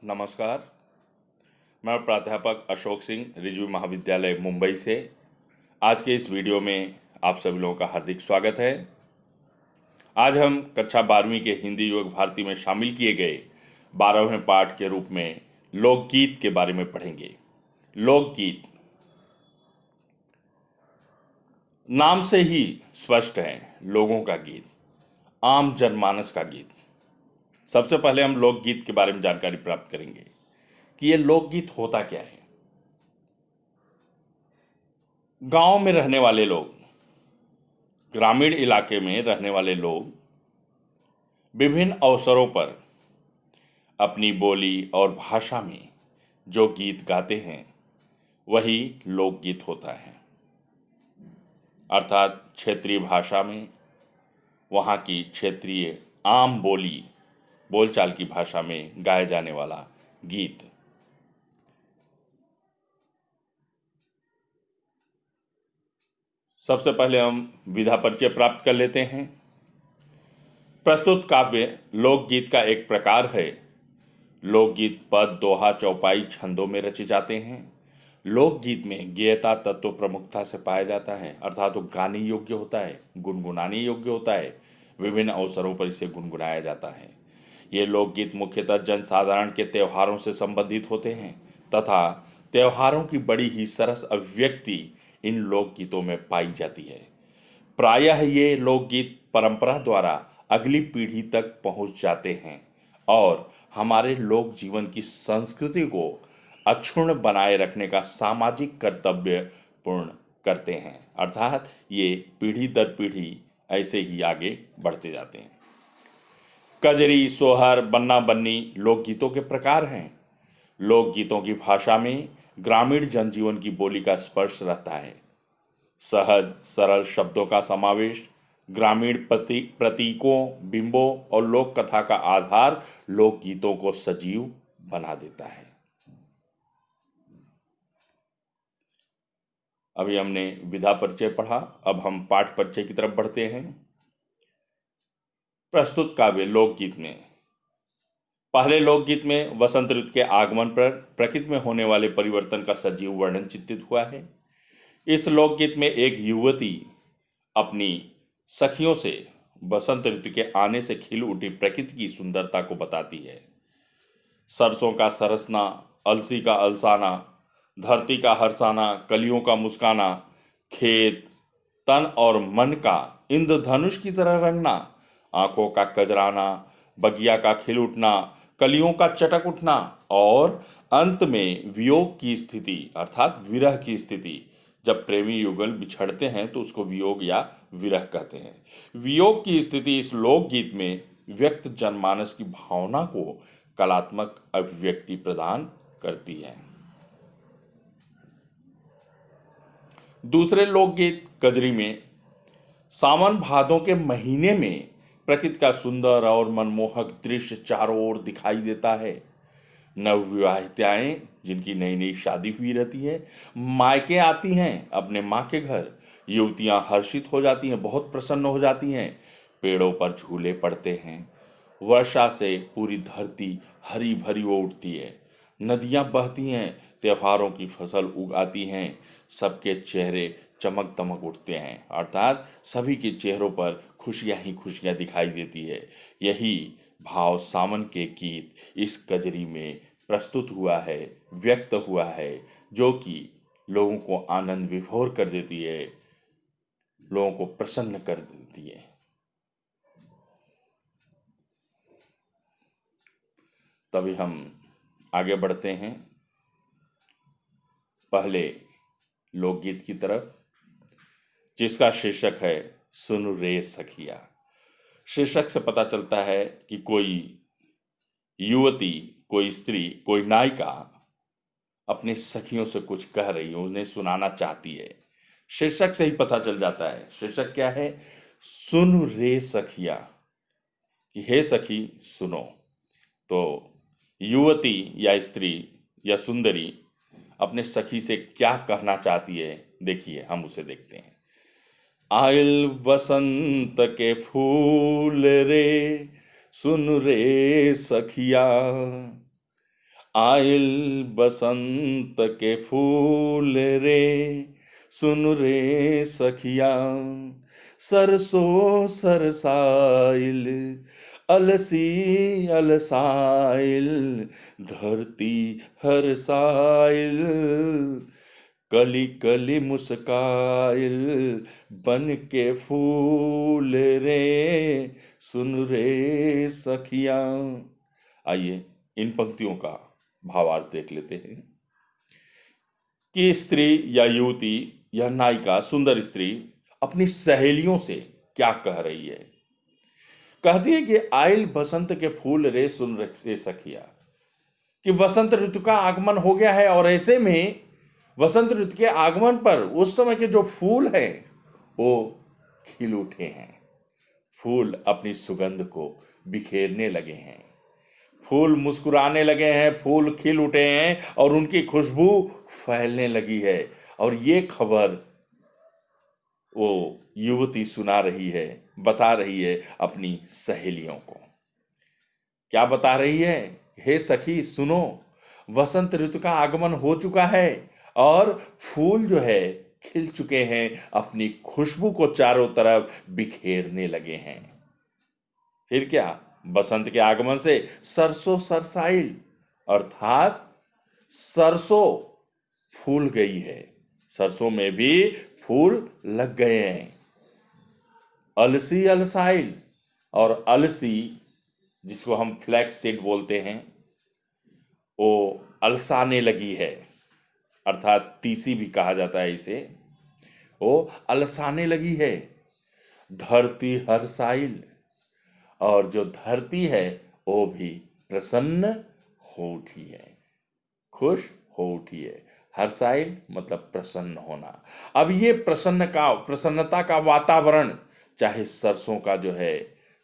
नमस्कार। मैं प्राध्यापक अशोक सिंह, रिजवी महाविद्यालय मुंबई से। आज के इस वीडियो में आप सभी लोगों का हार्दिक स्वागत है। आज हम कक्षा 12वीं के हिंदी योग भारती में शामिल किए गए 12वें पाठ के रूप में लोकगीत के बारे में पढ़ेंगे। लोकगीत नाम से ही स्पष्ट है, लोगों का गीत, आम जनमानस का गीत। सबसे पहले हम लोकगीत के बारे में जानकारी प्राप्त करेंगे कि यह लोकगीत होता क्या है। गांव में रहने वाले लोग, ग्रामीण इलाके में रहने वाले लोग विभिन्न अवसरों पर अपनी बोली और भाषा में जो गीत गाते हैं वही लोकगीत होता है। अर्थात क्षेत्रीय भाषा में वहाँ की क्षेत्रीय आम बोलचाल की भाषा में गाया जाने वाला गीत। सबसे पहले हम विधा परिचय प्राप्त कर लेते हैं। प्रस्तुत काव्य लोकगीत का एक प्रकार है। लोकगीत पद, दोहा, चौपाई, छंदों में रचे जाते हैं। लोकगीत में गेयता तत्व प्रमुखता से पाया जाता है, अर्थात वो गाने योग्य होता है, गुनगुनाने योग्य होता है। विभिन्न अवसरों पर इसे गुनगुनाया जाता है। ये लोकगीत मुख्यतः जनसाधारण के त्योहारों से संबंधित होते हैं तथा त्योहारों की बड़ी ही सरस अभिव्यक्ति इन लोकगीतों में पाई जाती है। प्रायः ये लोकगीत परंपरा द्वारा अगली पीढ़ी तक पहुंच जाते हैं और हमारे लोक जीवन की संस्कृति को अक्षुण्ण बनाए रखने का सामाजिक कर्तव्य पूर्ण करते हैं। अर्थात ये पीढ़ी दर पीढ़ी ऐसे ही आगे बढ़ते जाते हैं। कजरी, सोहर, बन्ना बन्नी लोकगीतों के प्रकार हैं। लोकगीतों की भाषा में ग्रामीण जनजीवन की बोली का स्पर्श रहता है। सहज सरल शब्दों का समावेश, ग्रामीण प्रतीकों, बिंबों और लोक कथा का आधार लोकगीतों को सजीव बना देता है। अभी हमने विधा परिचय पढ़ा, अब हम पाठ परिचय की तरफ बढ़ते हैं। प्रस्तुत काव्य लोकगीत में पहले लोकगीत में वसंत ऋतु के आगमन पर प्रकृति में होने वाले परिवर्तन का सजीव वर्णन चित्रित हुआ है। इस लोकगीत में एक युवती अपनी सखियों से बसंत ऋतु के आने से खिल उठी प्रकृति की सुंदरता को बताती है। सरसों का सरसना, अलसी का अलसाना, धरती का हरसाना, कलियों का मुस्काना, खेत, तन और मन का इंद्रधनुष की तरह रंगना, आंखों का कजराना, बगिया का खिल उठना, कलियों का चटक उठना और अंत में वियोग की स्थिति अर्थात विरह की स्थिति। जब प्रेमी युगल बिछड़ते हैं तो उसको वियोग या विरह कहते हैं। वियोग की स्थिति इस लोकगीत में व्यक्त जनमानस की भावना को कलात्मक अभिव्यक्ति प्रदान करती है। दूसरे लोकगीत कजरी में सावन भादों के महीने में प्रकृति का सुंदर और मनमोहक दृश्य चारों ओर दिखाई देता है। नवविवाहिताएं जिनकी नई नई शादी हुई रहती है मायके आती हैं अपने माँ के घर। युवतियां हर्षित हो जाती हैं, बहुत प्रसन्न हो जाती हैं। पेड़ों पर झूले पड़ते हैं। वर्षा से पूरी धरती हरी भरी हो उठती है। नदियां बहती हैं, त्योहारों की फसल उगाती हैं। सबके चेहरे चमक दमक उठते हैं, अर्थात सभी के चेहरों पर खुशियां ही खुशियां दिखाई देती है। यही भाव सावन के गीत इस कजरी में प्रस्तुत हुआ है, व्यक्त हुआ है, जो कि लोगों को आनंद विभोर कर देती है, लोगों को प्रसन्न कर देती है। तभी हम आगे बढ़ते हैं पहले लोकगीत की तरफ, जिसका शीर्षक है सुन रे सखिया। शीर्षक से पता चलता है कि कोई युवती, कोई स्त्री, कोई नायिका अपने सखियों से कुछ कह रही है, उन्हें सुनाना चाहती है। शीर्षक से ही पता चल जाता है। शीर्षक क्या है? सुन रे सखिया, कि हे सखी सुनो। तो युवती या स्त्री या सुंदरी अपने सखी से क्या कहना चाहती है, देखिए, हम उसे देखते हैं। आयल बसंत के फूल रे, सुन रे सखिया, आइल बसंत के फूल रे, सुन रे सखिया, सरसों सरसाइल, अलसी अलसाइल, धरती हरसाइल, कली कली मुस्काइल, बन के फूल रे, सुन रे सखिया। आइए इन पंक्तियों का भावार्थ देख लेते हैं कि स्त्री या युवती या नायिका सुंदर स्त्री अपनी सहेलियों से क्या कह रही है। कहती है कि आइल बसंत के फूल रे, सुन रे सखिया, कि वसंत ऋतु का आगमन हो गया है और ऐसे में वसंत ऋतु के आगमन पर उस समय के जो फूल हैं वो खिल उठे हैं। फूल अपनी सुगंध को बिखेरने लगे हैं, फूल मुस्कुराने लगे हैं, फूल खिल उठे हैं और उनकी खुशबू फैलने लगी है। और ये खबर वो युवती सुना रही है, बता रही है अपनी सहेलियों को। क्या बता रही है? हे सखी सुनो, वसंत ऋतु का आगमन हो चुका है और फूल जो है खिल चुके हैं, अपनी खुशबू को चारों तरफ बिखेरने लगे हैं। फिर क्या, बसंत के आगमन से सरसों सरसाइल, अर्थात सरसों फूल गई है, सरसों में भी फूल लग गए हैं। अलसी अलसाइल, और अलसी जिसको हम फ्लैक्स सीड बोलते हैं वो अलसाने लगी है, अर्थात तीसी भी कहा जाता है इसे, वो अलसाने लगी है। धरती हरसाइल, और जो धरती है वो भी प्रसन्न हो उठी है, खुश हो उठी है। हरसाइल मतलब प्रसन्न होना। अब ये प्रसन्नता का वातावरण, चाहे सरसों का जो है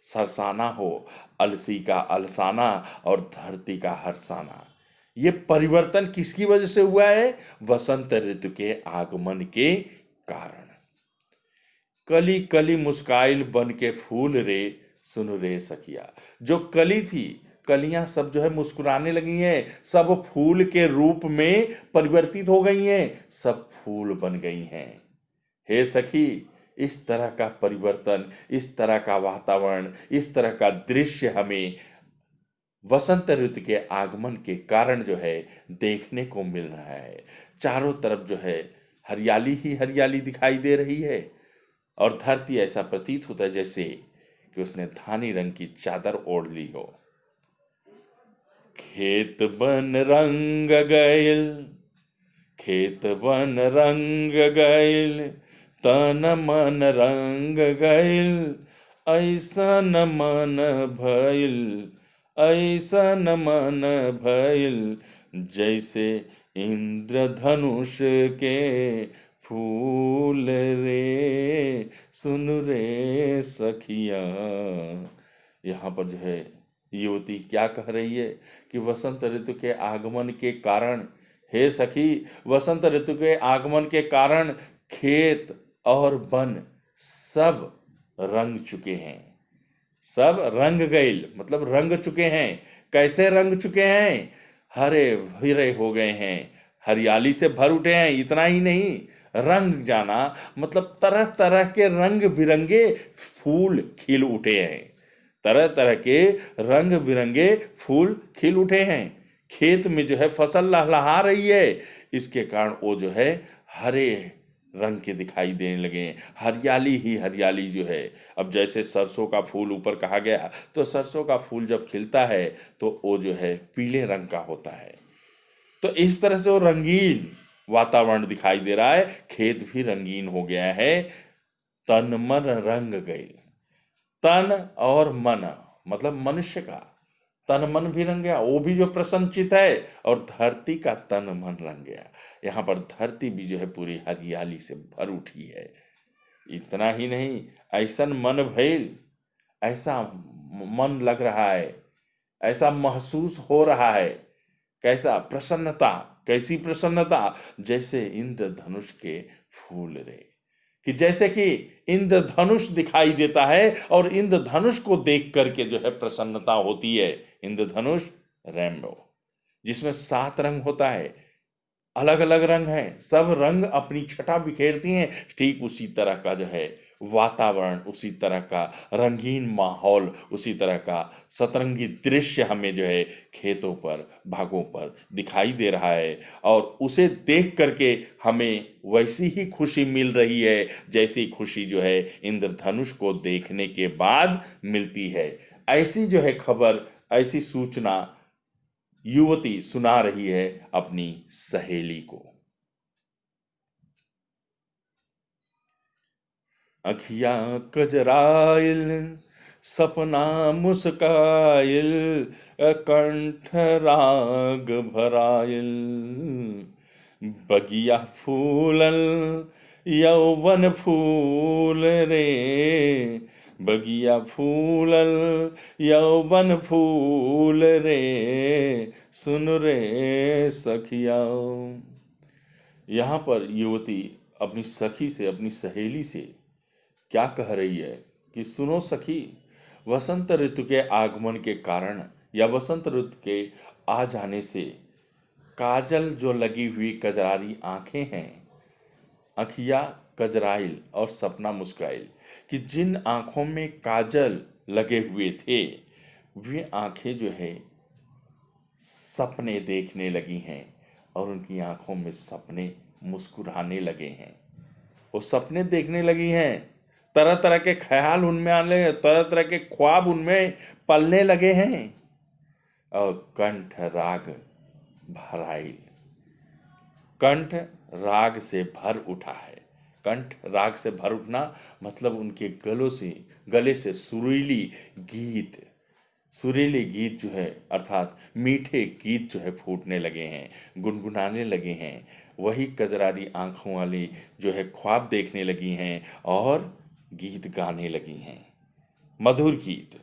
सरसाना हो, अलसी का अलसाना और धरती का हरसाना, ये परिवर्तन किसकी वजह से हुआ है? वसंत ऋतु के आगमन के कारण। कली कली मुस्काइल बन के फूल रे, सुन रे सखिया। जो कली थी, कलियां सब जो है मुस्कुराने लगी हैं, सब फूल के रूप में परिवर्तित हो गई हैं, सब फूल बन गई हैं। हे सखी, इस तरह का परिवर्तन, इस तरह का वातावरण, इस तरह का दृश्य हमें वसंत ऋतु के आगमन के कारण जो है देखने को मिल रहा है। चारों तरफ जो है हरियाली ही हरियाली दिखाई दे रही है और धरती ऐसा प्रतीत होता है जैसे कि उसने धानी रंग की चादर ओढ़ ली हो। खेत बन रंग गइल, खेत बन रंग गइल, तन मन रंग गइल, ऐसन मन भइल, ऐसन मन भइल, जैसे इंद्रधनुष के फूल रे, सुन रे सखिया। यहाँ पर जो है युवती क्या कह रही है कि वसंत ऋतु के आगमन के कारण, हे सखी, वसंत ऋतु के आगमन के कारण खेत और वन सब रंग चुके हैं, सब रंग गइल मतलब रंग चुके हैं। कैसे रंग चुके हैं? हरे भरे हो गए हैं, हरियाली से भर उठे हैं। इतना ही नहीं, रंग जाना मतलब तरह तरह के रंग बिरंगे फूल खिल उठे हैं, तरह तरह के रंग बिरंगे फूल खिल उठे हैं। खेत में जो है फसल लहलहा रही है, इसके कारण वो जो है हरे रंग के दिखाई देने लगे हैं, हरियाली ही हरियाली जो है। अब जैसे सरसों का फूल ऊपर कहा गया, तो सरसों का फूल जब खिलता है तो वो जो है पीले रंग का होता है। तो इस तरह से वो रंगीन वातावरण दिखाई दे रहा है, खेत भी रंगीन हो गया है। तन मन रंग गए, तन और मन मतलब मनुष्य का तन मन भी रंग गया, वो भी जो प्रसन्नचित है, और धरती का तन मन रंग गया। यहाँ पर धरती भी जो है पूरी हरियाली से भर उठी है। इतना ही नहीं, ऐसन मन भइल, ऐसा मन लग रहा है, ऐसा महसूस हो रहा है। कैसा? प्रसन्नता। कैसी प्रसन्नता? जैसे इंद्रधनुष के फूल रे, कि जैसे कि इंद्रधनुष दिखाई देता है और इंद्रधनुष को देख करके जो है प्रसन्नता होती है। इंद्रधनुष रेनबो, जिसमें 7 रंग होता है, अलग अलग रंग हैं, सब रंग अपनी छटा बिखेरती हैं। ठीक उसी तरह का जो है वातावरण, उसी तरह का रंगीन माहौल, उसी तरह का सतरंगी दृश्य हमें जो है खेतों पर, बागों पर दिखाई दे रहा है। और उसे देख करके हमें वैसी ही खुशी मिल रही है जैसी खुशी जो है इंद्रधनुष को देखने के बाद मिलती है। ऐसी जो है खबर, ऐसी सूचना युवती सुना रही है अपनी सहेली को। अखियां कजराइल, सपना मुस्काइल, कंठ राग भराइल, बगिया फूलल यौवन फूल रे, बगिया फूलल यौवन फूल रे, सुन रे सखिया। यहाँ पर युवती अपनी सखी से, अपनी सहेली से क्या कह रही है कि सुनो सखी, वसंत ऋतु के आगमन के कारण या वसंत ऋतु के आ जाने से काजल जो लगी हुई कजरारी आंखें हैं, अखिया कजराइल और सपना मुस्काइल, कि जिन आंखों में काजल लगे हुए थे वे आंखें जो है सपने देखने लगी हैं और उनकी आंखों में सपने मुस्कुराने लगे हैं। वो सपने देखने लगी हैं, तरह तरह के ख्याल उनमें आने लगे, तरह तरह के ख्वाब उनमें पलने लगे हैं। और कंठ राग भराइल, कंठ राग से भर उठा है। कंठ राग से भर उठना मतलब उनके गले से सुरीली गीत जो है अर्थात मीठे गीत जो है फूटने लगे हैं, गुनगुनाने लगे हैं। वही कजरारी आंखों वाली जो है ख्वाब देखने लगी हैं और गीत गाने लगी हैं, मधुर गीत।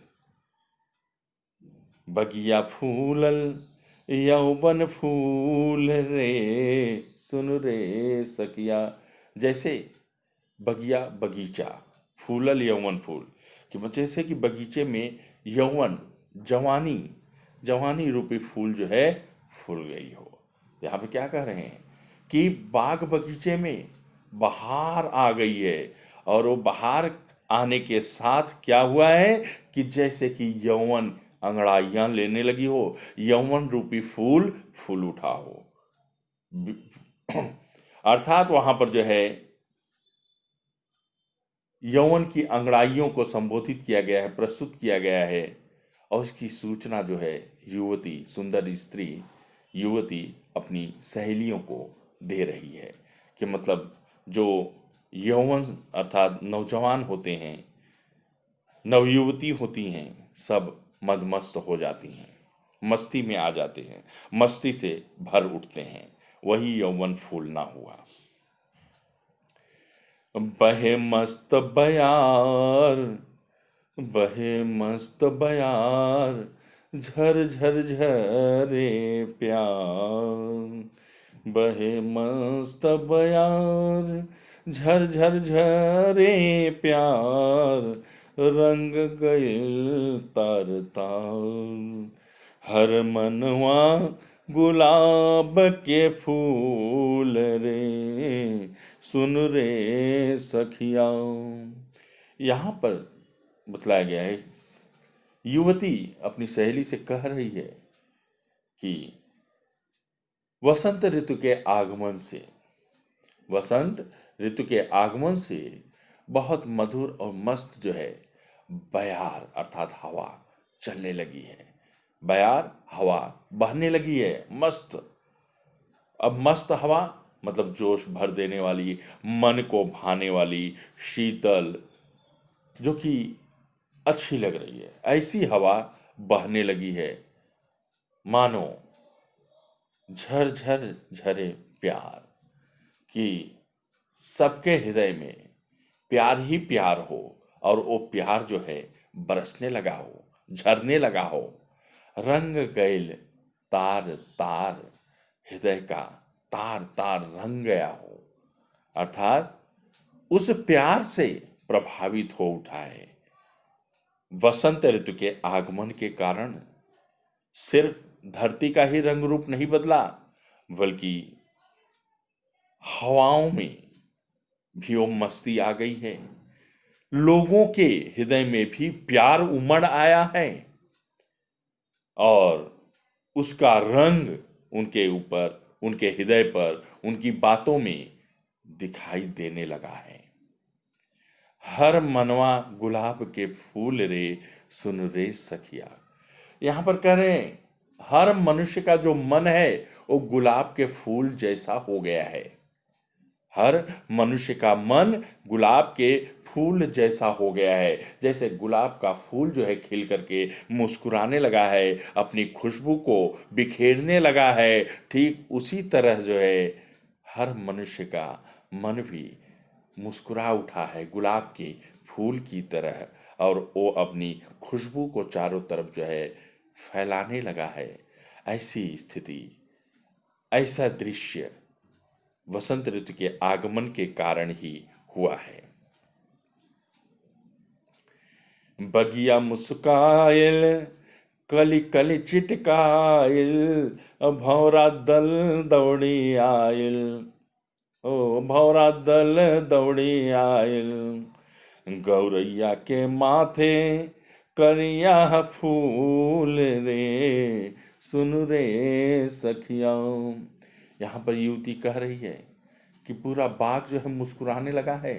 बगिया फूलल यौवन फूल रे, सुन रे सकिया। जैसे बगिया बगीचा, फूलल यौवन फूल, कि जैसे कि बगीचे में यौवन जवानी जवानी रूपी फूल जो है फूल गई हो। यहाँ पे क्या कह रहे हैं कि बाग बगीचे में बहार आ गई है और वो बहार आने के साथ क्या हुआ है कि जैसे कि यौवन अंगड़ाइयां लेने लगी हो, यौवन रूपी फूल फूल उठा हो। अर्थात वहां पर जो है यौवन की अंगड़ाइयों को संबोधित किया गया है, प्रस्तुत किया गया है। और इसकी सूचना जो है युवती, सुंदर स्त्री युवती अपनी सहेलियों को दे रही है कि मतलब जो यौवन अर्थात नौजवान होते हैं, नवयुवती होती हैं, सब मदमस्त हो जाती हैं, मस्ती में आ जाते हैं, मस्ती से भर उठते हैं। वही यौवन फूलना हुआ। बहे मस्त बयार, बहे मस्त बयार, झर झर झरे प्यार, बहे मस्त बयार, झर झर झरे प्यार, रंग गइल तार तार, हर मनवा गुलाब के फूल रे, सुन रे सखिया। यहाँ पर बतलाया गया है, युवती अपनी सहेली से कह रही है कि वसंत ऋतु के आगमन से, वसंत ऋतु के आगमन से बहुत मधुर और मस्त जो है बयार अर्थात हवा चलने लगी है। बयार हवा बहने लगी है, मस्त। अब मस्त हवा मतलब जोश भर देने वाली, मन को भाने वाली, शीतल, जो कि अच्छी लग रही है, ऐसी हवा बहने लगी है। मानो झरझर झरे प्यार, कि सबके हृदय में प्यार ही प्यार हो और वो प्यार जो है बरसने लगा हो, झरने लगा हो। रंग गैल तार तार, हृदय का तार तार रंग गया हो, अर्थात उस प्यार से प्रभावित हो उठा है। वसंत ऋतु के आगमन के कारण सिर्फ धरती का ही रंग रूप नहीं बदला, बल्कि हवाओं में भी वो मस्ती आ गई है। लोगों के हृदय में भी प्यार उमड़ आया है और उसका रंग उनके ऊपर, उनके हृदय पर, उनकी बातों में दिखाई देने लगा है। हर मनवा गुलाब के फूल रे, सुन रे सखिया। यहां पर कह रहे हैं हर मनुष्य का जो मन है वो गुलाब के फूल जैसा हो गया है। हर मनुष्य का मन गुलाब के फूल जैसा हो गया है। जैसे गुलाब का फूल जो है खिल करके मुस्कुराने लगा है, अपनी खुशबू को बिखेरने लगा है, ठीक उसी तरह जो है हर मनुष्य का मन भी मुस्कुरा उठा है गुलाब के फूल की तरह, और वो अपनी खुशबू को चारों तरफ जो है फैलाने लगा है। ऐसी स्थिति, ऐसा दृश्य वसंत ऋतु के आगमन के कारण ही हुआ है। बगिया मुस्काइल, कली कली चिटकाइल, भौरा दल दौड़ी आइल, ओ भौरा दल दौड़ी आइल, गौरैया के माथे करिया फूल रे, सुन रे सखिया। यहाँ पर युवती कह रही है कि पूरा बाग जो है मुस्कुराने लगा है,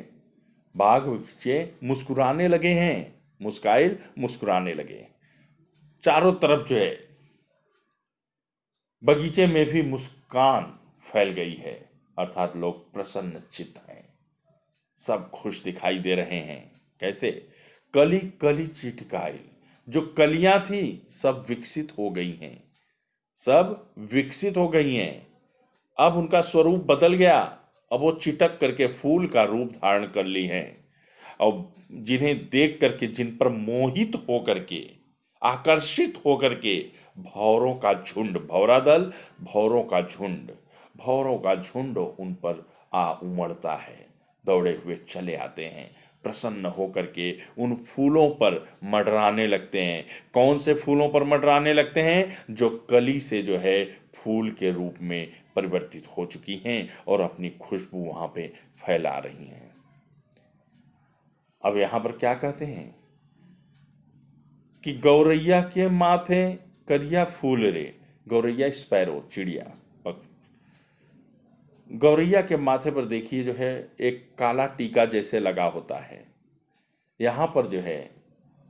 बाग बगीचे मुस्कुराने लगे हैं, मुस्काइल मुस्कुराने लगे, चारों तरफ जो है बगीचे में भी मुस्कान फैल गई है, अर्थात लोग प्रसन्न चित्त हैं, सब खुश दिखाई दे रहे हैं। कैसे? कली कली चिटकाइल, जो कलियां थी सब विकसित हो गई हैं, सब विकसित हो गई हैं। अब उनका स्वरूप बदल गया, अब वो चिटक करके फूल का रूप धारण कर ली हैं, और जिन्हें देख करके, जिन पर मोहित हो करके, आकर्षित हो करके भौरों का झुंड, भौरा दल, भौरों का झुंड, भौरों का झुंड उन पर आ उमड़ता है, दौड़े हुए चले आते हैं, प्रसन्न होकर के उन फूलों पर मंडराने लगते हैं। कौन से फूलों पर मंडराने लगते हैं? जो कली से जो है फूल के रूप में परिवर्तित हो चुकी हैं और अपनी खुशबू वहां पे फैला रही हैं। अब यहां पर क्या कहते हैं कि गौरैया के माथे करिया फूल रे, गौरैया स्पैरो, चिड़िया, गौरैया के माथे पर देखिए जो है एक काला टीका जैसे लगा होता है। यहाँ पर जो है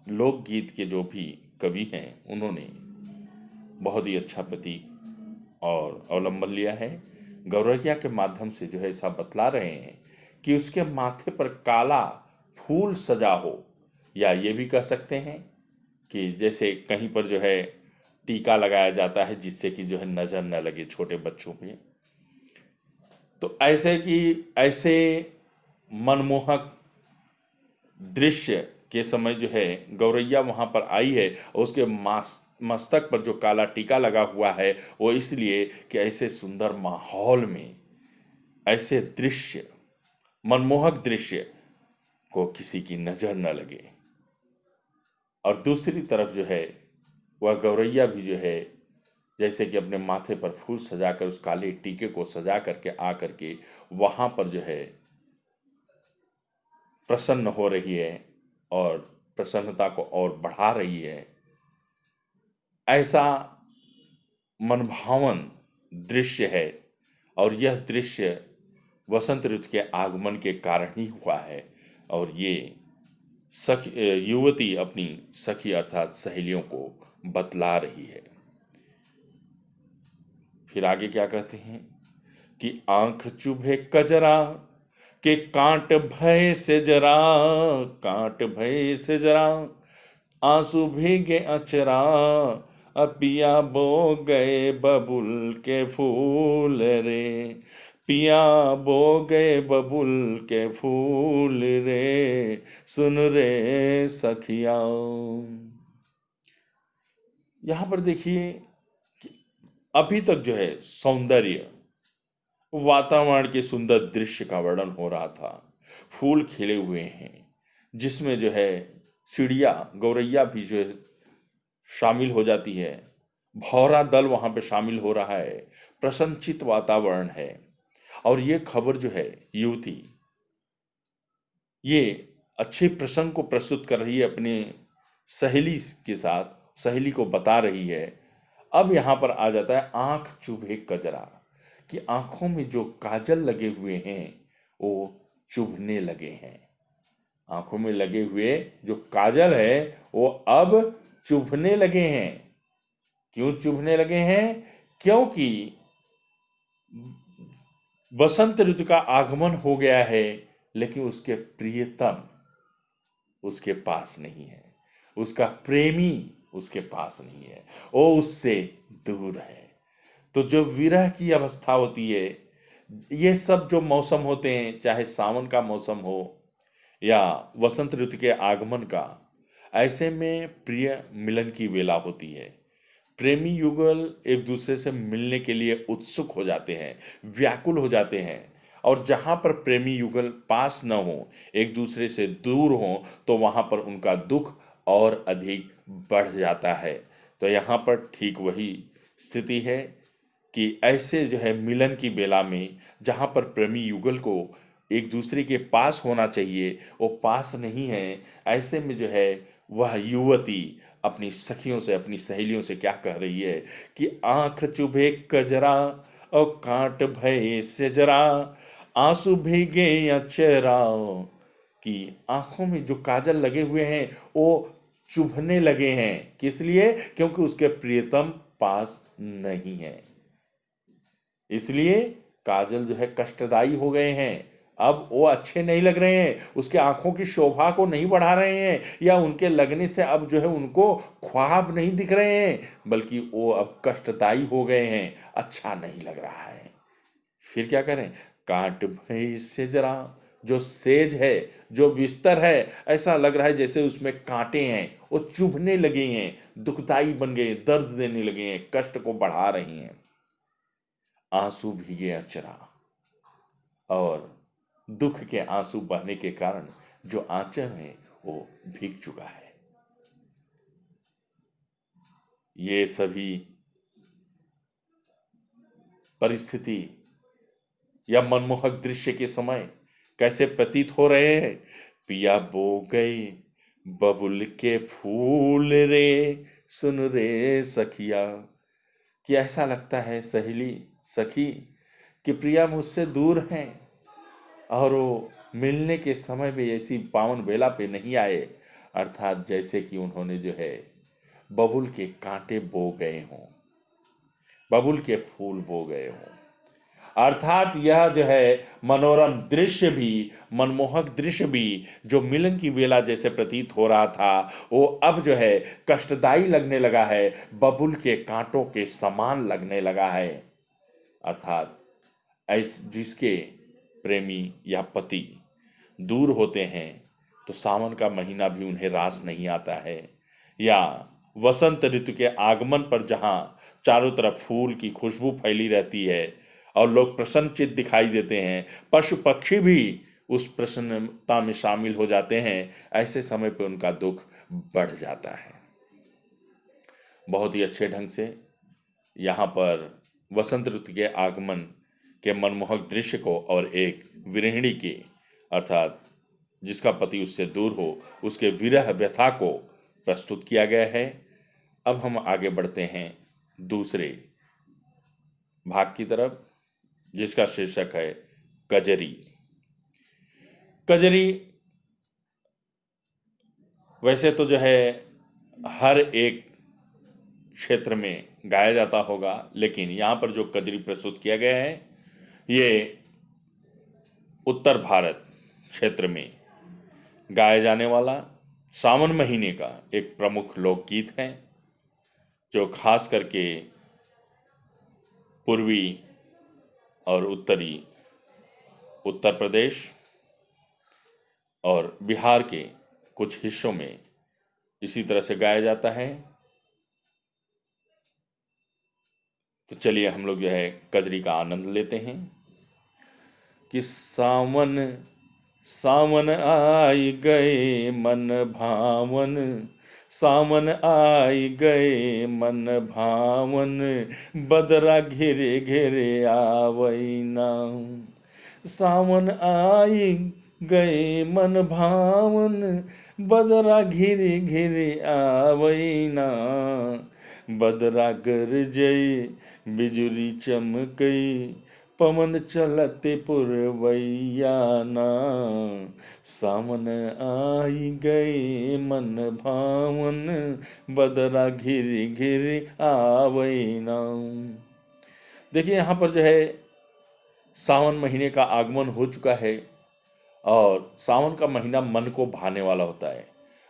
लोकगीत के जो भी कवि हैं उन्होंने बहुत ही अच्छा प्रतीक और अवलंबन लिया है। गौरैया के माध्यम से जो है ऐसा बतला रहे हैं कि उसके माथे पर काला फूल सजा हो, या ये भी कह सकते हैं कि जैसे कहीं पर जो है टीका लगाया जाता है जिससे कि जो है नजर न लगे छोटे बच्चों पे, तो ऐसे मनमोहक दृश्य के समय जो है गौरैया वहां पर आई है, और उसके मस्तक पर जो काला टीका लगा हुआ है वो इसलिए कि ऐसे सुंदर माहौल में ऐसे दृश्य, मनमोहक दृश्य को किसी की नजर न लगे। और दूसरी तरफ जो है वह गौरैया भी जो है जैसे कि अपने माथे पर फूल सजाकर, उस काले टीके को सजा करके आ करके वहां पर जो है प्रसन्न हो रही है और प्रसन्नता को और बढ़ा रही है। ऐसा मनभावन दृश्य है, और यह दृश्य वसंत ऋतु के आगमन के कारण ही हुआ है। और ये युवती अपनी सखी अर्थात सहेलियों को बतला रही है। फिर आगे क्या कहते हैं कि आंख चुभे कजरा के कांट भय से जरा, कांट भय से जरा, आंसू भीगे अचरा, पिया बो गए बबुल के फूल रे, पिया बो गए बबुल के फूल रे, सुन रे सखिया। यहां पर देखिए कि अभी तक जो है सौंदर्य, वातावरण के सुंदर दृश्य का वर्णन हो रहा था, फूल खिले हुए हैं जिसमें जो है चिड़िया, गौरैया भी जो है शामिल हो जाती है, भौरा दल वहां पे शामिल हो रहा है, प्रसन्नचित वातावरण है। और ये खबर जो है, युवती ये अच्छे प्रसंग को प्रस्तुत कर रही है अपने सहेली के साथ, सहेली को बता रही है। अब यहां पर आ जाता है आंख चुभे कजरा, कि आंखों में जो काजल लगे हुए हैं वो चुभने लगे हैं। आंखों में लगे हुए जो काजल है वो अब चुभने लगे हैं। क्यों चुभने लगे हैं? क्योंकि बसंत ऋतु का आगमन हो गया है, लेकिन उसके प्रियतम उसके पास नहीं है, उसका प्रेमी उसके पास नहीं है, वो उससे दूर है। तो जो विरह की अवस्था होती है, ये सब जो मौसम होते हैं, चाहे सावन का मौसम हो या वसंत ऋतु के आगमन का, ऐसे में प्रिय मिलन की वेला होती है। प्रेमी युगल एक दूसरे से मिलने के लिए उत्सुक हो जाते हैं, व्याकुल हो जाते हैं। और जहाँ पर प्रेमी युगल पास न हो, एक दूसरे से दूर हो, तो वहाँ पर उनका दुख और अधिक बढ़ जाता है। तो यहाँ पर ठीक वही स्थिति है कि ऐसे जो है मिलन की बेला में, जहाँ पर प्रेमी युगल को एक दूसरे के पास होना चाहिए, वो पास नहीं है। ऐसे में जो है वह युवती अपनी सखियों से, अपनी सहेलियों से क्या कह रही है कि आंख चुभे कजरा और कांट भय से जरा, आंसू भीगे अचरा, कि आंखों में जो काजल लगे हुए हैं वो चुभने लगे हैं। किस लिए? क्योंकि उसके प्रियतम पास नहीं है। इसलिए काजल जो है कष्टदायी हो गए हैं। अब वो अच्छे नहीं लग रहे हैं, उसके आंखों की शोभा को नहीं बढ़ा रहे हैं, या उनके लगने से अब जो है उनको ख्वाब नहीं दिख रहे हैं, बल्कि वो अब कष्टदायी हो गए हैं, अच्छा नहीं लग रहा है। फिर क्या करें? काट भई से जरा, जो सेज है, जो बिस्तर है, ऐसा लग रहा है जैसे उसमें कांटे हैं, वो चुभने लगे हैं, दुखदाई बन गए, दर्द देने लगे हैं, कष्ट को बढ़ा रही हैं। आंसू भीगे अचरा, और दुख के आंसू बहने के कारण जो आंचल है वो भीग चुका है। ये सभी परिस्थिति या मनमोहक दृश्य के समय कैसे प्रतीत हो रहे हैं? पिया बो गए बबुल के फूल रे, सुन रे सखिया, कि ऐसा लगता है सहेली, सखी, कि प्रिया मुझसे दूर हैं और वो मिलने के समय भी ऐसी पावन बेला पे नहीं आए, अर्थात जैसे कि उन्होंने जो है बबुल के कांटे बो गए हों, बबुल के फूल बो गए हों। अर्थात यह जो है मनोरम दृश्य भी, मनमोहक दृश्य भी, जो मिलन की वेला जैसे प्रतीत हो रहा था, वो अब जो है कष्टदायी लगने लगा है, बबुल के कांटों के समान लगने लगा है। अर्थात ऐस जिसके प्रेमी या पति दूर होते हैं, तो सावन का महीना भी उन्हें रास नहीं आता है, या वसंत ऋतु के आगमन पर जहाँ चारों तरफ फूल की खुशबू फैली रहती है और लोग प्रसन्नचित्त दिखाई देते हैं, पशु पक्षी भी उस प्रसन्नता में शामिल हो जाते हैं, ऐसे समय पर उनका दुख बढ़ जाता है। बहुत ही अच्छे ढंग से यहाँ पर वसंत ऋतु के आगमन के मनमोहक दृश्य को और एक विरहिणी के, अर्थात जिसका पति उससे दूर हो, उसके विरह व्यथा को प्रस्तुत किया गया है। अब हम आगे बढ़ते हैं दूसरे भाग की तरफ, जिसका शीर्षक है कजरी। कजरी वैसे तो जो है हर एक क्षेत्र में गाया जाता होगा, लेकिन यहाँ पर जो कजरी प्रस्तुत किया गया है, ये उत्तर भारत क्षेत्र में गाया जाने वाला सावन महीने का एक प्रमुख लोकगीत है, जो खास करके पूर्वी और उत्तरी उत्तर प्रदेश और बिहार के कुछ हिस्सों में इसी तरह से गाया जाता है। तो चलिए हम लोग जो है कजरी का आनंद लेते हैं कि सावन सावन आई गए मन भावन, सावन आई गए मन भावन, बदरा घेरे घेरे आवैना। सावन आई गए मन भावन, बदरा घेरे घेरे आवैना। बदरा गरजई बिजुली चमकई, पवन चलते पुरवैयाना। सावन आई गए मन भावन, बदरा घिर घिर आवैना। देखिए यहाँ पर जो है सावन महीने का आगमन हो चुका है और सावन का महीना मन को भाने वाला होता है,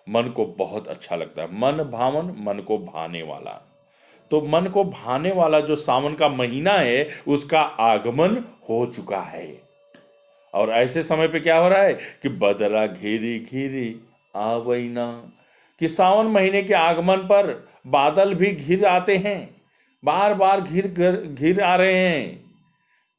मन को बहुत अच्छा लगता है। मन भावन, मन को भाने वाला। तो मन को भाने वाला जो सावन का महीना है उसका आगमन हो चुका है। और ऐसे समय पे क्या हो रहा है कि बदरा घेरी घेरी आवैना, कि सावन महीने के आगमन पर बादल भी घिर आते हैं, बार बार घिर आ रहे हैं।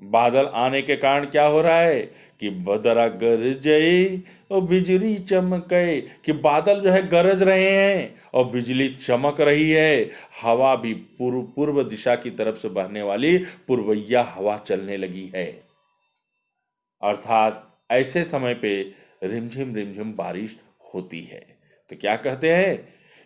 बादल आने के कारण क्या हो रहा है कि बदरा गरजई और बिजली चमके, कि बादल जो है गरज रहे हैं और बिजली चमक रही है। हवा भी पूर्व दिशा की तरफ से बहने वाली पूर्वैया हवा चलने लगी है। अर्थात ऐसे समय पे रिमझिम रिमझिम बारिश होती है। तो क्या कहते हैं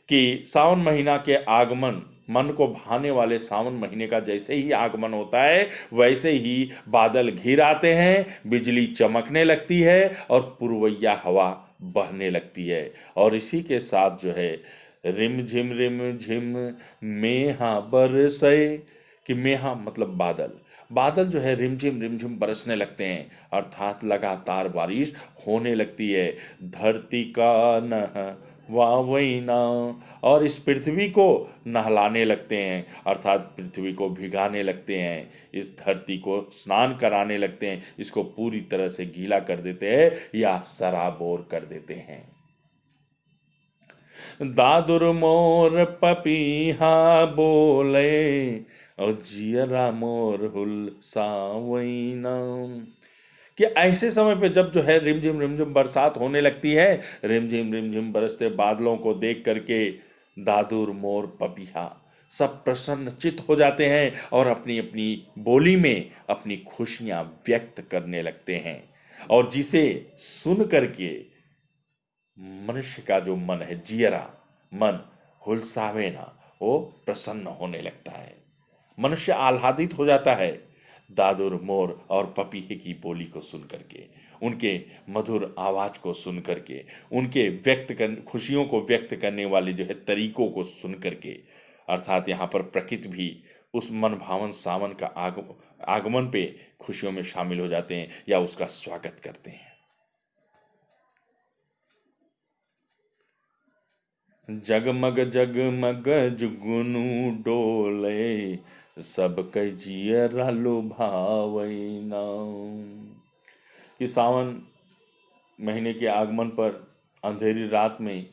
कि सावन महीना के आगमन, मन को भाने वाले सावन महीने का जैसे ही आगमन होता है वैसे ही बादल घिर आते हैं, बिजली चमकने लगती है और पुरवैया हवा बहने लगती है। और इसी के साथ जो है रिम झिम मेहा बरसे, कि मेहा मतलब बादल, बादल जो है रिमझिम बरसने लगते हैं, अर्थात लगातार बारिश होने लगती है। धरती का नहवावैना, और इस पृथ्वी को नहलाने लगते हैं, अर्थात पृथ्वी को भिगाने लगते हैं, इस धरती को स्नान कराने लगते हैं, इसको पूरी तरह से गीला कर देते हैं या सराबोर कर देते हैं। दादुर मोर पपीहा बोले, और जियरा मोर हुलसावैना, कि ऐसे समय पे जब जो है रिमझिम बरसात होने लगती है, रिमझिम बरसते बादलों को देख करके दादुर मोर पपीहा सब प्रसन्नचित हो जाते हैं और अपनी अपनी बोली में अपनी खुशियां व्यक्त करने लगते हैं। और जिसे सुन करके मनुष्य का जो मन है, जियरा मन हुलसावेना, वो प्रसन्न होने लगता है, मनुष्य आह्लादित हो जाता है दादुर मोर और पपीहे की बोली को सुन करके, उनके मधुर आवाज को सुन करके, उनके खुशियों को व्यक्त करने वाले जो है तरीकों को सुन करके। अर्थात यहाँ पर प्रकृति भी उस मन भावन सावन का आगमन पे खुशियों में शामिल हो जाते हैं या उसका स्वागत करते हैं। जगमग जगमग जुगनू डोले, सब कई जियरा लुभावैना, कि सावन महीने के आगमन पर अंधेरी रात में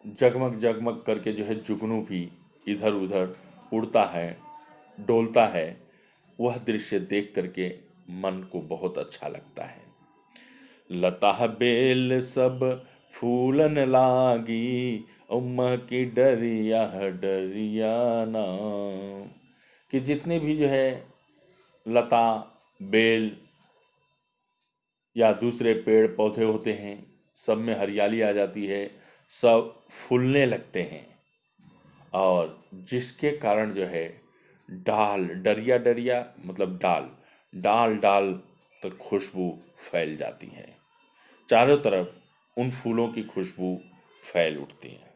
जगमग जगमग करके जो है जुगनू भी इधर उधर उड़ता है, डोलता है। वह दृश्य देख करके मन को बहुत अच्छा लगता है। लता बेल सब फूलन लागी, उम्मा की डरिया डरियाना, कि जितने भी जो है लता बेल या दूसरे पेड़ पौधे होते हैं सब में हरियाली आ जाती है, सब फूलने लगते हैं। और जिसके कारण जो है डाल, डरिया डरिया मतलब डाल, डाल डाल तक खुशबू फैल जाती है, चारों तरफ उन फूलों की खुशबू फैल उठती है।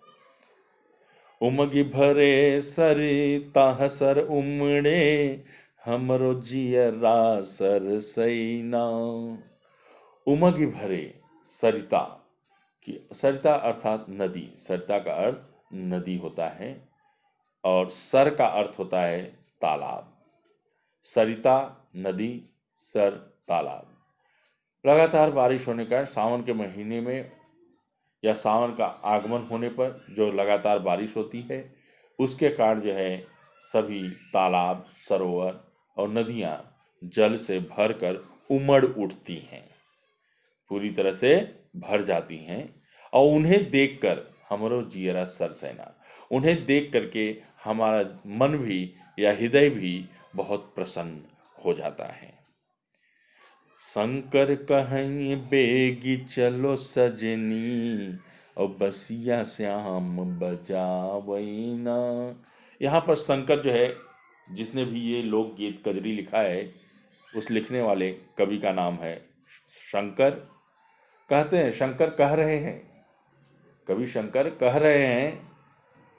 उमगी भरे सरिता हसर उमड़े, हमरो जियरा सर सैना। उमगी भरे सरिता, की सरिता अर्थात नदी, सरिता का अर्थ नदी होता है और सर का अर्थ होता है तालाब। सरिता नदी, सर तालाब। लगातार बारिश होने का सावन के महीने में या सावन का आगमन होने पर जो लगातार बारिश होती है उसके कारण जो है सभी तालाब, सरोवर और नदियां जल से भरकर उमड़ उठती हैं, पूरी तरह से भर जाती हैं। और उन्हें देखकर हमरो जियरा सरसेना। उन्हें देख करके हमारा मन भी या हृदय भी बहुत प्रसन्न हो जाता है। शंकर कहीं बेगी चलो सजनी, और बसिया श्याम बजावैना। यहाँ पर शंकर जो है, जिसने भी ये लोकगीत कजरी लिखा है, उस लिखने वाले कवि का नाम है शंकर। कहते हैं, शंकर कह रहे हैं, कवि शंकर कह रहे हैं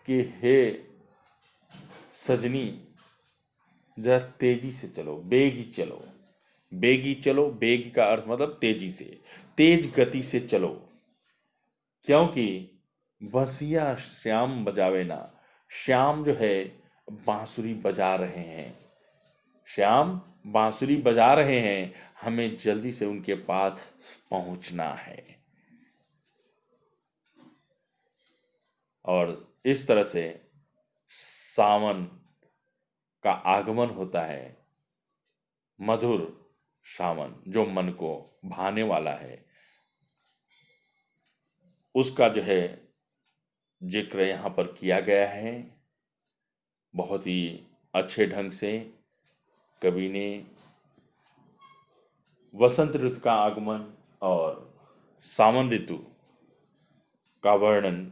कि हे सजनी, जरा तेजी से चलो, बेगी चलो। बेगी चलो, बेगी का अर्थ मतलब तेजी से, तेज गति से चलो, क्योंकि बंसिया श्याम बजावे ना। श्याम जो है बांसुरी बजा रहे हैं, श्याम बांसुरी बजा रहे हैं, हमें जल्दी से उनके पास पहुंचना है। और इस तरह से सावन का आगमन होता है, मधुर सावन जो मन को भाने वाला है, उसका जो है जिक्र यहाँ पर किया गया है। बहुत ही अच्छे ढंग से कवि ने वसंत ऋतु का आगमन और सावन ऋतु का वर्णन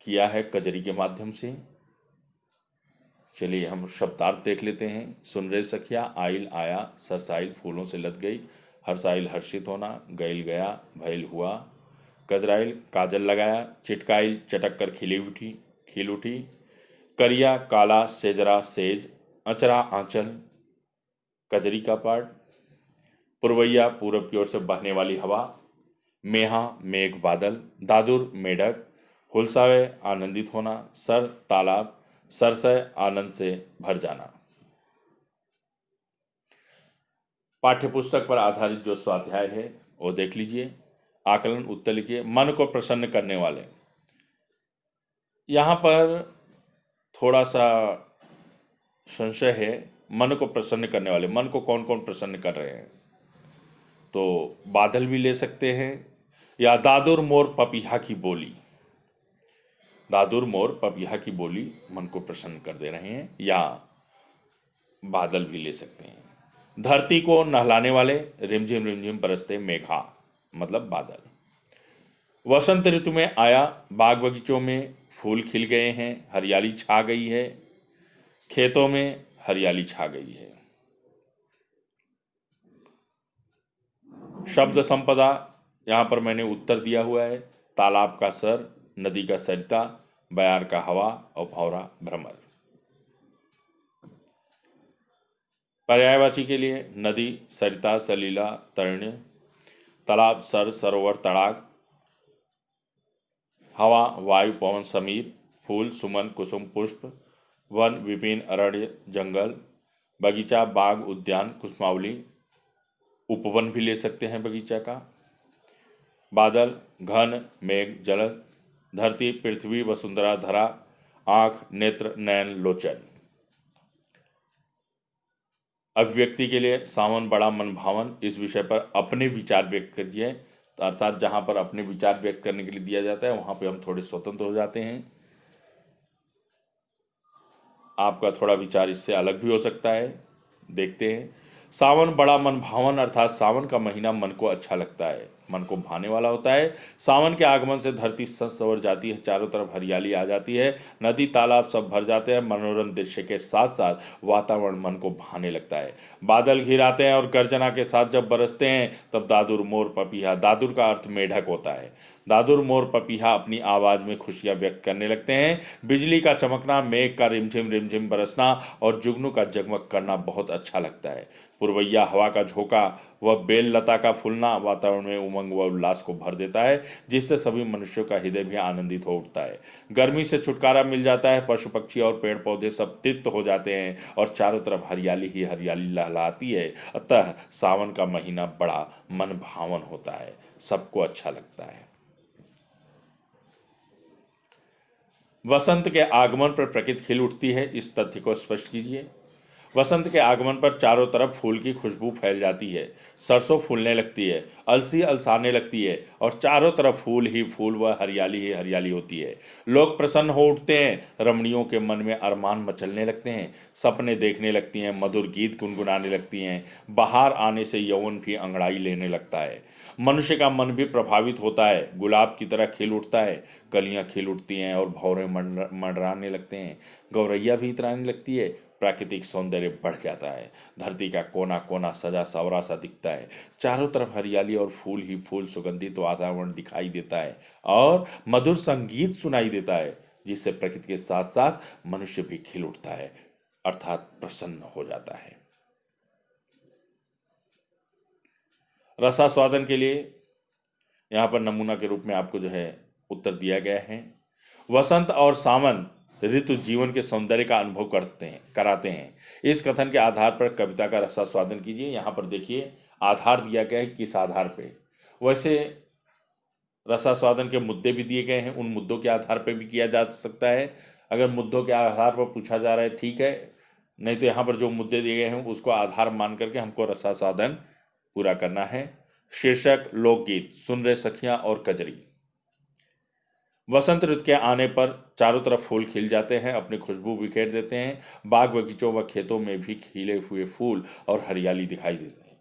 किया है कजरी के माध्यम से। चलिए हम शब्दार्थ देख लेते हैं। सुन रे सखिया, आइल आया, सरसाइल फूलों से लद गई, हरसाइल हर्षित होना, गैल गया भैल हुआ, कजराइल काजल लगाया, चिटकाइल चटक कर खिल उठी, करिया काला सेजरा सेज, अचरा आंचल। कजरी का पाठ। पुरवैया पूरब की ओर से बहने वाली हवा, मेहा मेघ बादल, दादुर मेढक, हुलसावे आनंदित होना, सर तालाब, सरसय आनंद से भर जाना। पाठ्यपुस्तक पर आधारित जो स्वाध्याय है वो देख लीजिए। आकलन उत्तर लिखिए। मन को प्रसन्न करने वाले, यहाँ पर थोड़ा सा संशय है। मन को प्रसन्न करने वाले, मन को कौन कौन प्रसन्न कर रहे हैं? तो बादल भी ले सकते हैं, या दादुर मोर पपीहा की बोली। दादुर मोर पपीहा की बोली मन को प्रसन्न कर दे रहे हैं, या बादल भी ले सकते हैं। धरती को नहलाने वाले, रिमझिम बरसते मेघा मतलब बादल। वसंत ऋतु में आया, बाग बगीचों में फूल खिल गए हैं, हरियाली छा गई है, खेतों में हरियाली छा गई है। शब्द संपदा, यहाँ पर मैंने उत्तर दिया हुआ है। तालाब का सर, नदी का सरिता, बयार का हवा और भौरा भ्रमर। पर्यायवाची के लिए नदी सरिता सलीला तरण, तालाब सर सरोवर तड़ाक, हवा वायु पवन समीर, फूल सुमन कुसुम पुष्प, वन विपिन अरण्य जंगल, बगीचा बाग उद्यान कुसुमावली, उपवन भी ले सकते हैं बगीचा का। बादल घन मेघ जलद, धरती पृथ्वी वसुंधरा धरा, आंख नेत्र नयन लोचन। अभिव्यक्ति के लिए सावन बड़ा मन भावन, इस विषय पर अपने विचार व्यक्त कीजिए। अर्थात जहां पर अपने विचार व्यक्त करने के लिए दिया जाता है वहां पे हम थोड़े स्वतंत्र हो जाते हैं। आपका थोड़ा विचार इससे अलग भी हो सकता है, देखते हैं। सावन बड़ा मन भावन, अर्थात सावन का महीना मन को अच्छा लगता है, मन को भाने वाला होता है। सावन के आगमन से धरती सज संवर जाती है, चारों तरफ हरियाली आ जाती है, नदी तालाब सब भर जाते हैं, मनोरम दृश्य के साथ साथ वातावरण मन को भाने लगता है। बादल घिर आते हैं और गर्जना के साथ जब बरसते हैं तब दादुर मोर पपीहा, दादुर का अर्थ मेढक होता है, दादुर मोर पपीहा अपनी आवाज में खुशियां व्यक्त करने लगते हैं। बिजली का चमकना, मेघ का रिमझिम बरसना और जुगनू का जगमग करना बहुत अच्छा लगता है। पुरवैया हवा का झोंका व बेल लता का फूलना वातावरण में उमंग व उल्लास को भर देता है, जिससे सभी मनुष्यों का हृदय भी आनंदित हो उठता है। गर्मी से छुटकारा मिल जाता है, पशु पक्षी और पेड़ पौधे सब तृप्त हो जाते हैं और चारों तरफ हरियाली ही हरियाली लहलाती है। अतः सावन का महीना बड़ा मन भावन होता है, सबको अच्छा लगता है। वसंत के आगमन पर प्रकृति खिल उठती है, इस तथ्य को स्पष्ट कीजिए। वसंत के आगमन पर चारों तरफ फूल की खुशबू फैल जाती है। सरसों फूलने लगती है, अलसी अलसाने लगती है और चारों तरफ फूल ही फूल व हरियाली ही हरियाली होती है। लोग प्रसन्न हो उठते हैं, रमणियों के मन में अरमान मचलने लगते हैं, सपने देखने लगती हैं, मधुर गीत गुनगुनाने लगती हैं। बाहर आने से यौवन भी अंगड़ाई लेने लगता है। मनुष्य का मन भी प्रभावित होता है, गुलाब की तरह खिल उठता है, कलियां खिल उठती हैं और भौरे मंडराने लगते हैं, गौरैया भी इतराने लगती है। प्राकृतिक सौंदर्य बढ़ जाता है, धरती का कोना कोना सजा सवरा सा दिखता है, चारों तरफ हरियाली और फूल ही फूल, सुगंधित वातावरण दिखाई देता है और मधुर संगीत सुनाई देता है, जिससे प्रकृति के साथ साथ मनुष्य भी खिल उठता है, अर्थात प्रसन्न हो जाता है। रसास्वादन के लिए यहाँ पर नमूना के रूप में आपको जो है उत्तर दिया गया है। वसंत और सावन ऋतु जीवन के सौंदर्य का अनुभव कराते हैं। इस कथन के आधार पर कविता का रसास्वादन कीजिए। यहाँ पर देखिए आधार दिया गया है, किस आधार पे। वैसे रसास्वादन के मुद्दे भी दिए गए हैं, उन मुद्दों के आधार पर भी किया जा सकता है। अगर मुद्दों के आधार पर पूछा जा रहा है ठीक है, नहीं तो यहाँ पर जो मुद्दे दिए गए हैं उसको आधार मान करके हमको रसास्वादन पूरा करना है। शीर्षक लोकगीत, सुन रे सखियां और कजरी। वसंत ऋतु के आने पर चारों तरफ फूल खिल जाते हैं, अपनी खुशबू बिखेर देते हैं। बाग बगीचों व खेतों में भी खिले हुए फूल और हरियाली दिखाई देते हैं।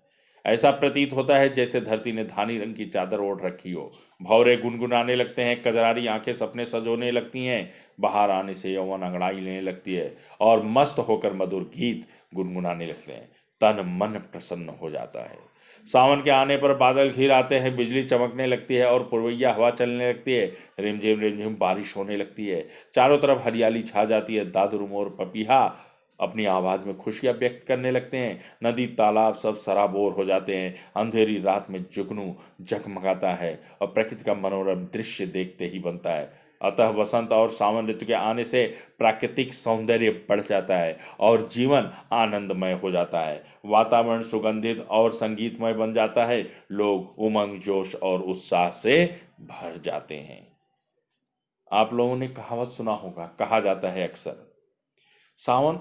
ऐसा प्रतीत होता है जैसे धरती ने धानी रंग की चादर ओढ़ रखी हो। भौरे गुनगुनाने लगते हैं, कजरारी आंखें सपने सजोने लगती हैं। बाहर आने से यौवन अंगड़ाई लेने लगती है और मस्त होकर मधुर गीत गुनगुनाने लगते हैं। तन मन प्रसन्न हो जाता है। सावन के आने पर बादल घिर आते हैं, बिजली चमकने लगती है और पूर्वैया हवा चलने लगती है। रिमझिम बारिश होने लगती है, चारों तरफ हरियाली छा जाती है। दादुर मोर पपीहा अपनी आवाज में खुशियां व्यक्त करने लगते हैं। नदी तालाब सब सराबोर हो जाते हैं। अंधेरी रात में जुगनू जगमगाता है और प्रकृति का मनोरम दृश्य देखते ही बनता है। अतः वसंत और सावन ऋतु के आने से प्राकृतिक सौंदर्य बढ़ जाता है और जीवन आनंदमय हो जाता है। वातावरण सुगंधित और संगीतमय बन जाता है। लोग उमंग, जोश और उत्साह से भर जाते हैं। आप लोगों ने कहावत सुना होगा, कहा जाता है अक्सर सावन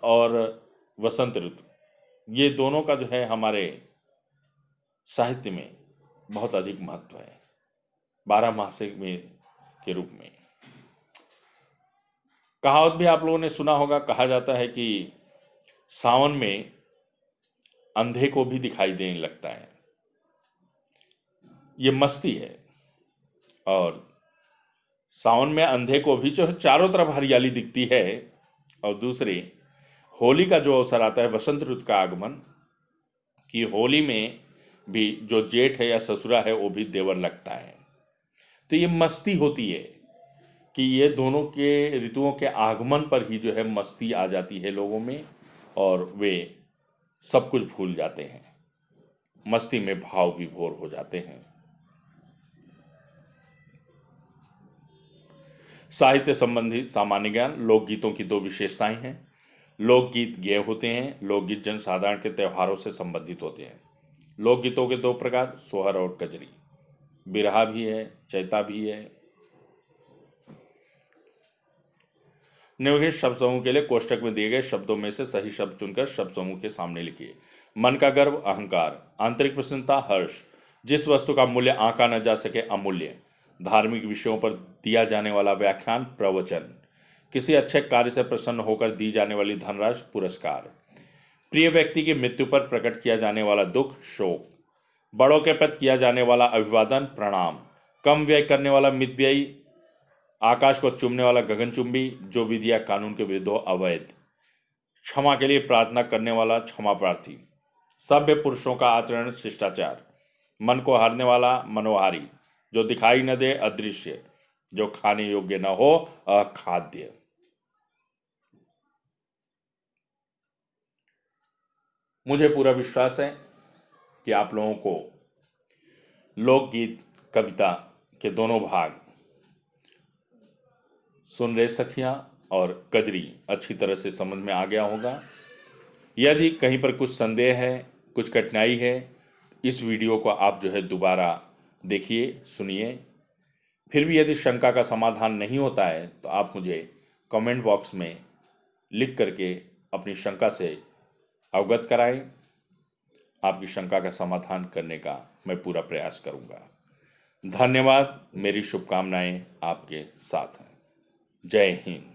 और वसंत ऋतु, ये दोनों का जो है हमारे साहित्य में बहुत अधिक महत्व है, 12 मासे में के रूप में। कहावत भी आप लोगों ने सुना होगा, कहा जाता है कि सावन में अंधे को भी दिखाई देने लगता है। ये मस्ती है। और सावन में अंधे को भी जो चारों तरफ हरियाली दिखती है। और दूसरी, होली का जो अवसर आता है, वसंत ऋतु का आगमन, कि होली में भी जो जेठ है या ससुरा है वो भी देवर लगता है। तो ये मस्ती होती है कि ये दोनों के ऋतुओं के आगमन पर ही जो है मस्ती आ जाती है लोगों में और वे सब कुछ भूल जाते हैं, मस्ती में भाव विभोर हो जाते हैं। साहित्य संबंधी सामान्य ज्ञान। लोकगीतों की दो विशेषताएं हैं। लोकगीत गेय होते हैं। लोकगीत जनसाधारण के त्योहारों से संबंधित होते हैं। लोकगीतों के दो प्रकार, सोहर और कजरी। बिरहा भी है, चैता भी है। निम्नलिखित शब्द समूह के लिए कोष्टक में दिए गए शब्दों में से सही शब्द चुनकर शब्द समूह के सामने लिखिए। मन का गर्व अहंकार, आंतरिक प्रसन्नता हर्ष, जिस वस्तु का मूल्य आंका न जा सके अमूल्य, धार्मिक विषयों पर दिया जाने वाला व्याख्यान प्रवचन, किसी अच्छे कार्य से प्रसन्न होकर दी जाने वाली धनराशि पुरस्कार, प्रिय व्यक्ति की मृत्यु पर प्रकट किया जाने वाला दुख शोक, बड़ों के प्रति किया जाने वाला अभिवादन प्रणाम, कम व्यय करने वाला मितव्ययी, आकाश को चूमने वाला गगनचुंबी, जो विधि या कानून के विरुद्ध हो अवैध, क्षमा के लिए प्रार्थना करने वाला क्षमा प्रार्थी, सभ्य पुरुषों का आचरण शिष्टाचार, मन को हारने वाला मनोहारी, जो दिखाई न दे अदृश्य, जो खाने योग्य न हो अखाद्य। मुझे पूरा विश्वास है कि आप लोगों को लोकगीत कविता के दोनों भाग, सुन रे सखियां और कजरी, अच्छी तरह से समझ में आ गया होगा। यदि कहीं पर कुछ संदेह है, कुछ कठिनाई है, इस वीडियो को आप जो है दोबारा देखिए, सुनिए। फिर भी यदि शंका का समाधान नहीं होता है तो आप मुझे कमेंट बॉक्स में लिख करके अपनी शंका से अवगत कराएं। आपकी शंका का समाधान करने का मैं पूरा प्रयास करूंगा। धन्यवाद। मेरी शुभकामनाएं आपके साथ हैं। जय हिंद।